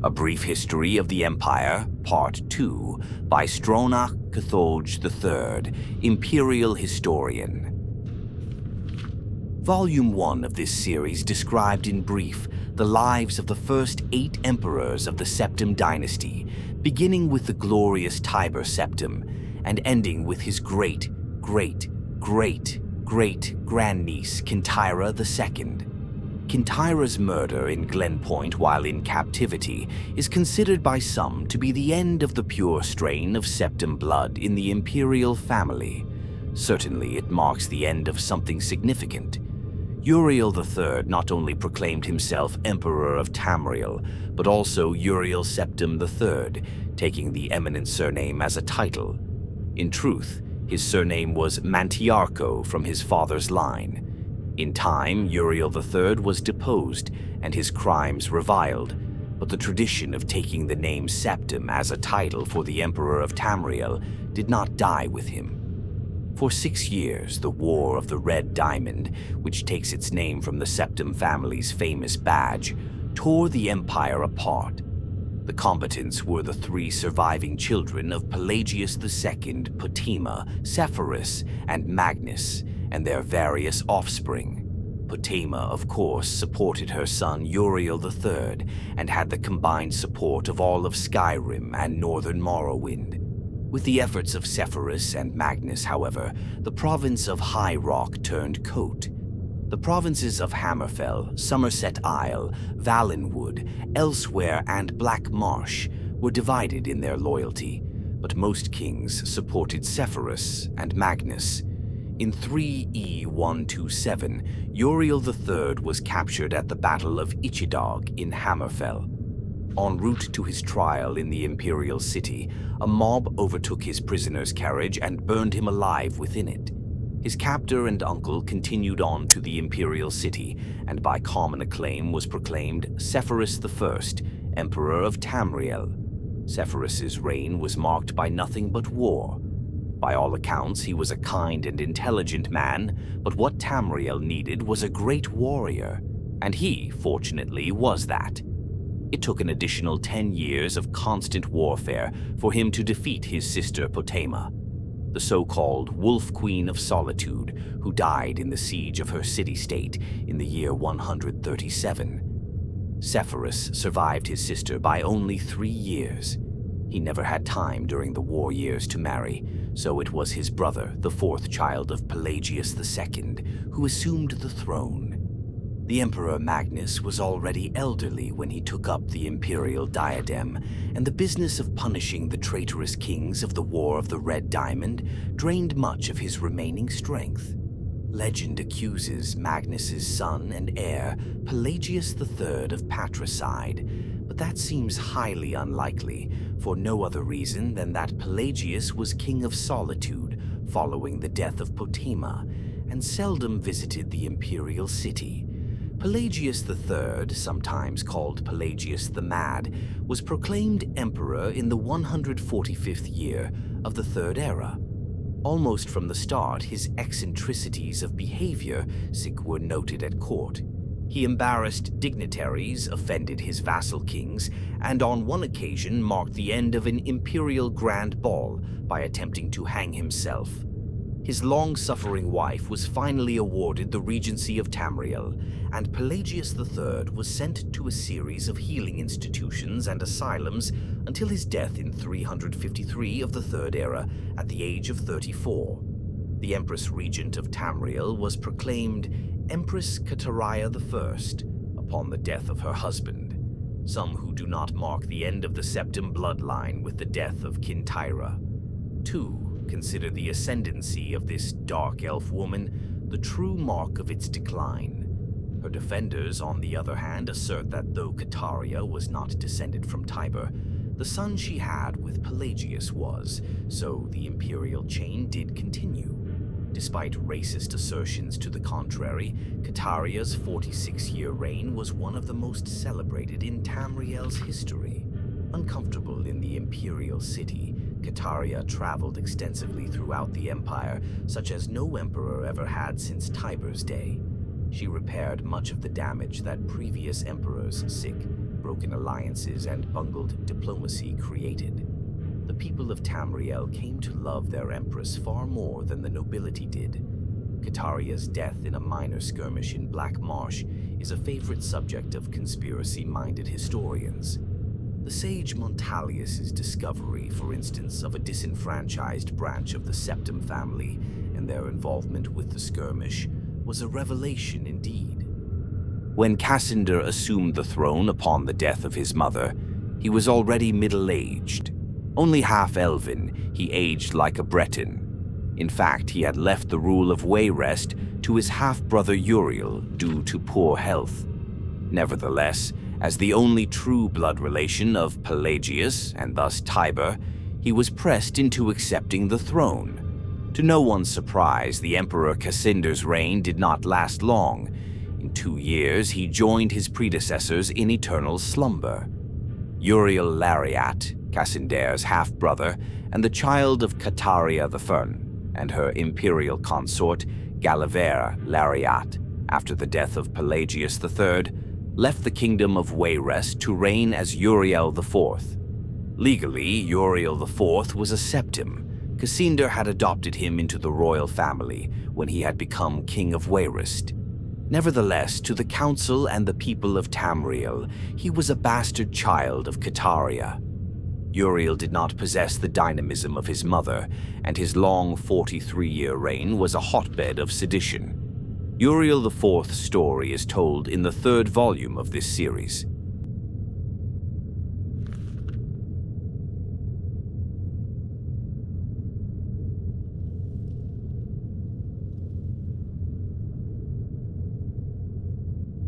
A Brief History of the Empire, Part 2, by Stronach III, Imperial Historian. Volume 1 of this series described in brief the lives of the first 8 emperors of the Septim dynasty, beginning with the glorious Tiber Septim and ending with his great-grandniece Kintyra II. Kintyra's murder in Glen Point while in captivity is considered by some to be the end of the pure strain of Septim blood in the imperial family. Certainly it marks the end of something significant. Uriel III not only proclaimed himself Emperor of Tamriel, but also Uriel Septim III, taking the eminent surname as a title. In truth, his surname was Mantiarco from his father's line. In time, Uriel III was deposed and his crimes reviled, but the tradition of taking the name Septim as a title for the Emperor of Tamriel did not die with him. For 6 years, the War of the Red Diamond, which takes its name from the Septim family's famous badge, tore the empire apart. The combatants were the 3 surviving children of Pelagius II, Potema, Sepphoris, and Magnus, and their various offspring. Potema, of course, supported her son Uriel III, and had the combined support of all of Skyrim and northern Morrowind. With the efforts of Sepphoris and Magnus, however, the province of High Rock turned coat. The provinces of Hammerfell, Somerset Isle, Valenwood, Elsewhere, and Black Marsh were divided in their loyalty, but most kings supported Sepphoris and Magnus. In 3E127, Uriel III was captured at the Battle of Ichidog in Hammerfell. En route to his trial in the Imperial City, a mob overtook his prisoner's carriage and burned him alive within it. His captor and uncle continued on to the Imperial City, and by common acclaim was proclaimed Sepphoris I, Emperor of Tamriel. Sepphoris's reign was marked by nothing but war. By all accounts, he was a kind and intelligent man, but what Tamriel needed was a great warrior, and he, fortunately, was that. It took an additional 10 years of constant warfare for him to defeat his sister Potema, the so-called Wolf Queen of Solitude, who died in the siege of her city-state in the year 137. Sepphoris survived his sister by only 3 years. He never had time during the war years to marry, so it was his brother, the 4th child of Pelagius II, who assumed the throne. The Emperor Magnus was already elderly when he took up the imperial diadem, and the business of punishing the traitorous kings of the War of the Red Diamond drained much of his remaining strength. Legend accuses Magnus's son and heir, Pelagius III, of patricide, but that seems highly unlikely, for no other reason than that Pelagius was king of Solitude following the death of Potema, and seldom visited the imperial city. Pelagius III, sometimes called Pelagius the Mad, was proclaimed emperor in the 145th year of the Third Era. Almost from the start, his eccentricities of behavior were noted at court. He embarrassed dignitaries, offended his vassal kings, and on one occasion marked the end of an imperial grand ball by attempting to hang himself. His long-suffering wife was finally awarded the regency of Tamriel, and Pelagius III was sent to a series of healing institutions and asylums until his death in 353 of the Third Era at the age of 34. The Empress Regent of Tamriel was proclaimed Empress Kataraya I upon the death of her husband. Some who do not mark the end of the Septim bloodline with the death of Kintyra. 2. Consider the ascendancy of this dark elf woman the true mark of its decline. Her defenders, on the other hand, assert that though Kataria was not descended from Tiber, the son she had with Pelagius was, so the imperial chain did continue. Despite racist assertions to the contrary, Kataria's 46-year reign was one of the most celebrated in Tamriel's history. Uncomfortable in the imperial city, Kataria traveled extensively throughout the empire, such as no emperor ever had since Tiber's day. She repaired much of the damage that previous emperors, broken alliances and bungled diplomacy created. The people of Tamriel came to love their empress far more than the nobility did. Kataria's death in a minor skirmish in Black Marsh is a favorite subject of conspiracy-minded historians. The sage Montalius's discovery, for instance, of a disenfranchised branch of the Septim family and their involvement with the skirmish was a revelation indeed. When Cassander assumed the throne upon the death of his mother, he was already middle-aged. Only half-elven, he aged like a Breton. In fact, he had left the rule of Wayrest to his half-brother Uriel due to poor health. Nevertheless, as the only true blood relation of Pelagius, and thus Tiber, he was pressed into accepting the throne. To no one's surprise, the Emperor Cassander's reign did not last long. In 2 years, he joined his predecessors in eternal slumber. Uriel Lariat, Cassander's half-brother, and the child of Cataria the Fern, and her imperial consort, Galavera Lariat, after the death of Pelagius III, left the kingdom of Wayrest to reign as Uriel IV. Legally, Uriel IV was a septim. Cassander had adopted him into the royal family when he had become king of Wayrest. Nevertheless, to the council and the people of Tamriel, he was a bastard child of Cataria. Uriel did not possess the dynamism of his mother, and his long 43-year reign was a hotbed of sedition. Uriel IV's story is told in the 3rd volume of this series.